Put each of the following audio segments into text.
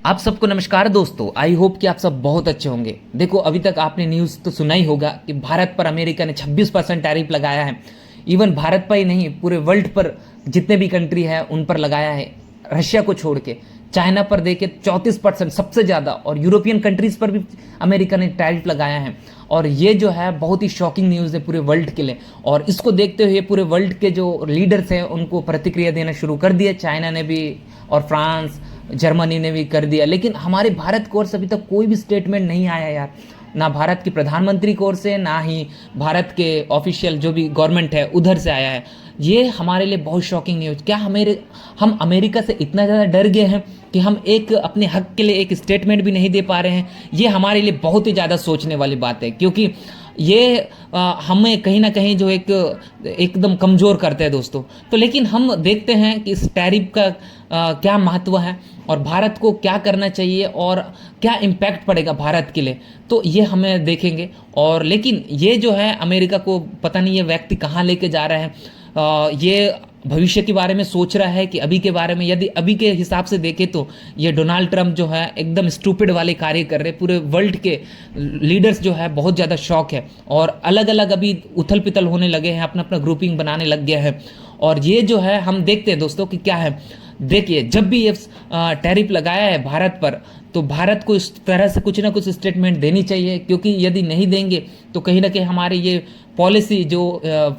आप सबको नमस्कार दोस्तों। आई होप कि आप सब बहुत अच्छे होंगे। देखो, अभी तक आपने न्यूज़ तो सुना ही होगा कि भारत पर अमेरिका ने 26% टैरिफ लगाया है। इवन भारत पर ही नहीं, पूरे वर्ल्ड पर जितने भी कंट्री है उन पर लगाया है, रशिया को छोड़ के। चाइना पर देखे 34% सबसे ज़्यादा, और यूरोपियन कंट्रीज़ पर भी अमेरिका ने टैरिफ लगाया है। और ये जो है बहुत ही शॉकिंग न्यूज़ है पूरे वर्ल्ड के लिए। और इसको देखते हुए पूरे वर्ल्ड के जो लीडर्स हैं उनको प्रतिक्रिया देना शुरू कर दिया। चाइना ने भी और फ्रांस, जर्मनी ने भी कर दिया। लेकिन हमारे भारत की ओर से अभी तक कोई भी स्टेटमेंट नहीं आया यार, ना भारत के प्रधानमंत्री की ओर से, ना ही भारत के ऑफिशियल जो भी गवर्नमेंट है उधर से आया है। ये हमारे लिए बहुत शॉकिंग न्यूज़। क्या हम अमेरिका से इतना ज़्यादा डर गए हैं कि हम एक अपने हक के लिए एक स्टेटमेंट भी नहीं दे पा रहे हैं? ये हमारे लिए बहुत ही ज़्यादा सोचने वाली बात है, क्योंकि ये हमें कहीं ना कहीं जो एकदम कमज़ोर करते हैं दोस्तों। तो लेकिन हम देखते हैं कि इस टैरिफ का क्या महत्व है और भारत को क्या करना चाहिए और क्या इम्पैक्ट पड़ेगा भारत के लिए, तो ये हमें देखेंगे। और लेकिन ये जो है अमेरिका को पता नहीं ये व्यक्ति कहाँ लेके जा रहा है। ये भविष्य के बारे में सोच रहा है कि अभी के बारे में? यदि अभी के हिसाब से देखें तो ये डोनाल्ड ट्रंप जो है एकदम स्टूपिड वाले कार्य कर रहे हैं। पूरे वर्ल्ड के लीडर्स जो है बहुत ज़्यादा शॉक है और अलग अलग अभी उथल पिथल होने लगे हैं, अपना अपना ग्रुपिंग बनाने लग गया है। और ये जो है हम देखते हैं दोस्तों कि क्या है। देखिए, जब भी ये टैरिफ लगाया है भारत पर, तो भारत को इस तरह से कुछ ना कुछ स्टेटमेंट देनी चाहिए, क्योंकि यदि नहीं देंगे तो कहीं ना कहीं हमारी ये पॉलिसी जो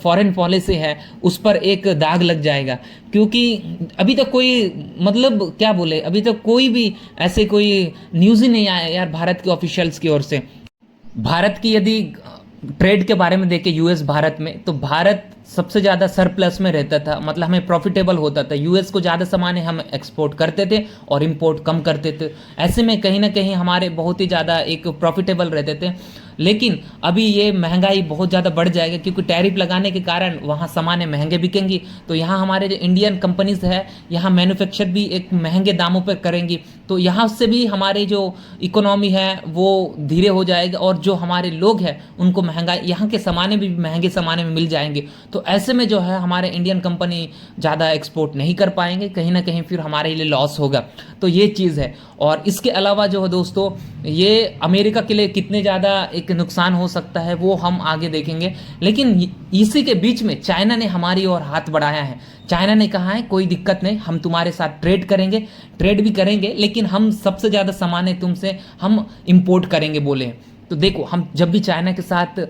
फॉरेन पॉलिसी है उस पर एक दाग लग जाएगा। क्योंकि अभी तक कोई, मतलब क्या बोले, अभी तक कोई भी ऐसे कोई न्यूज़ ही नहीं आया यार भारत के ऑफिशियल्स की ओर से। भारत की यदि ट्रेड के बारे में देखें यूएस भारत में, तो भारत सबसे ज़्यादा सरप्लस में रहता था, मतलब हमें प्रॉफिटेबल होता था। यूएस को ज़्यादा सामान हम एक्सपोर्ट करते थे और इंपोर्ट कम करते थे। ऐसे में कहीं ना कहीं हमारे बहुत ही ज़्यादा एक प्रॉफिटेबल रहते थे। लेकिन अभी ये महंगाई बहुत ज़्यादा बढ़ जाएगा, क्योंकि टैरिफ लगाने के कारण वहाँ सामान महंगे बिकेंगी। तो यहाँ हमारे जो इंडियन कंपनीज है, यहाँ मैन्युफैक्चर भी एक महंगे दामों पर करेंगी, तो यहाँ से भी हमारे जो इकोनॉमी है वो धीरे हो जाएगा। और जो हमारे लोग हैं उनको महंगाई, यहाँ के सामानें भी महंगे सामाने में मिल जाएंगे। तो ऐसे में जो है हमारे इंडियन कंपनी ज़्यादा एक्सपोर्ट नहीं कर पाएंगे, कहीं ना कहीं फिर हमारे लिए लॉस होगा। तो ये चीज़ है। और इसके अलावा जो है दोस्तों, ये अमेरिका के लिए कितने ज़्यादा एक नुकसान हो सकता है वो हम आगे देखेंगे। लेकिन इसी के बीच में चाइना ने हमारी ओर हाथ बढ़ाया है। चाइना ने कहा है कोई दिक्कत नहीं, हम तुम्हारे साथ ट्रेड करेंगे, ट्रेड भी करेंगे, लेकिन हम सबसे ज़्यादा सामान तुमसे हम इंपोर्ट करेंगे बोले। तो देखो, हम जब भी चाइना के साथ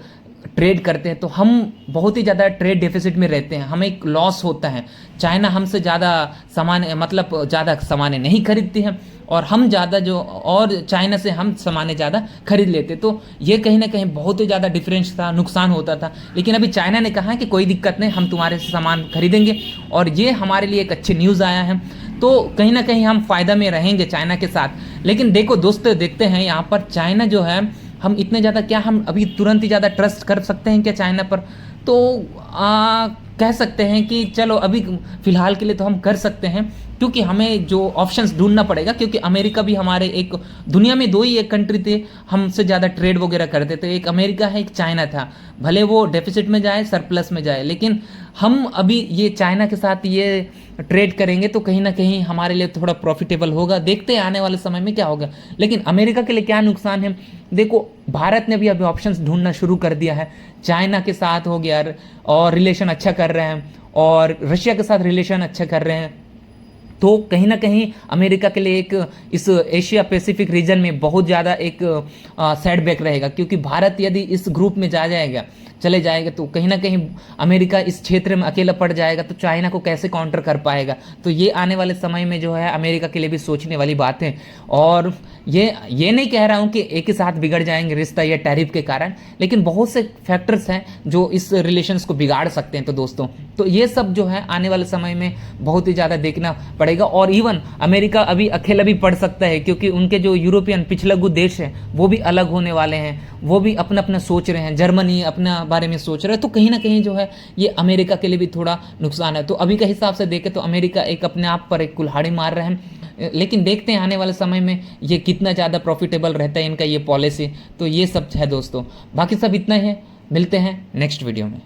ट्रेड करते हैं तो हम बहुत ही ज़्यादा ट्रेड डेफिसिट में रहते हैं, हमें एक लॉस होता है। चाइना हमसे ज़्यादा सामान, मतलब ज़्यादा सामानें नहीं खरीदती हैं, और हम ज़्यादा जो, और चाइना से हम सामानें ज़्यादा खरीद लेते। तो ये कहीं ना कहीं बहुत ही ज़्यादा डिफरेंस था, नुकसान होता था। लेकिन अभी चाइना ने कहा है कि कोई दिक्कत नहीं, हम तुम्हारे से सामान खरीदेंगे, और ये हमारे लिए एक अच्छी न्यूज़ आया है। तो कहीं ना कहीं हम फ़ायदा में रहेंगे चाइना के साथ। लेकिन देखो दोस्तों, देखते हैं यहाँ पर चाइना जो है, हम इतने ज़्यादा, क्या हम अभी तुरंत ही ज़्यादा ट्रस्ट कर सकते हैं क्या चाइना पर? तो कह सकते हैं कि चलो अभी फ़िलहाल के लिए तो हम कर सकते हैं, क्योंकि हमें जो ऑप्शंस ढूंढना पड़ेगा। क्योंकि अमेरिका भी हमारे एक, दुनिया में दो ही एक कंट्री थे हमसे ज़्यादा ट्रेड वगैरह करते थे, एक अमेरिका है, एक चाइना था। भले वो डेफिसिट में जाए, सरप्लस में जाए, लेकिन हम अभी ये चाइना के साथ ये ट्रेड करेंगे तो कहीं ना कहीं हमारे लिए थोड़ा प्रॉफिटेबल होगा। देखते हैं आने वाले समय में क्या होगा। लेकिन अमेरिका के लिए क्या नुकसान है? देखो, भारत ने भी अभी ऑप्शंस ढूंढना शुरू कर दिया है। चाइना के साथ हो गया और रिलेशन अच्छा कर रहे हैं, और रशिया के साथ रिलेशन अच्छा कर रहे हैं। तो कहीं ना कहीं अमेरिका के लिए एक इस एशिया पैसिफिक रीजन में बहुत ज़्यादा एक सेटबैक रहेगा, क्योंकि भारत यदि इस ग्रुप में चले जाएगा तो कहीं ना कहीं अमेरिका इस क्षेत्र में अकेला पड़ जाएगा, तो चाइना को कैसे काउंटर कर पाएगा? तो ये आने वाले समय में जो है अमेरिका के लिए भी सोचने वाली बात है। और ये नहीं कह रहा हूँ कि एक ही साथ बिगड़ जाएंगे रिश्ता या टैरिफ के कारण, लेकिन बहुत से फैक्टर्स हैं जो इस रिलेशंस को बिगाड़ सकते हैं। तो दोस्तों, तो ये सब जो है आने वाले समय में बहुत ही ज़्यादा देखना पड़ेगा। और इवन अमेरिका अभी अकेला भी पड़ सकता है, क्योंकि उनके जो यूरोपियन पिछलग्गू देश हैं वो भी अलग होने वाले हैं, वो भी अपना अपना सोच रहे हैं। जर्मनी अपना बारे में सोच रहे हैं। तो कहीं ना कहीं जो है ये अमेरिका के लिए भी थोड़ा नुकसान है। तो अभी के हिसाब से देखें तो अमेरिका एक अपने आप पर एक कुल्हाड़ी मार रहे हैं। लेकिन देखते हैं आने वाले समय में ये कितना ज़्यादा प्रॉफिटेबल रहता है इनका ये पॉलिसी। तो ये सब है दोस्तों, बाकी सब इतना ही है। मिलते हैं नेक्स्ट वीडियो में।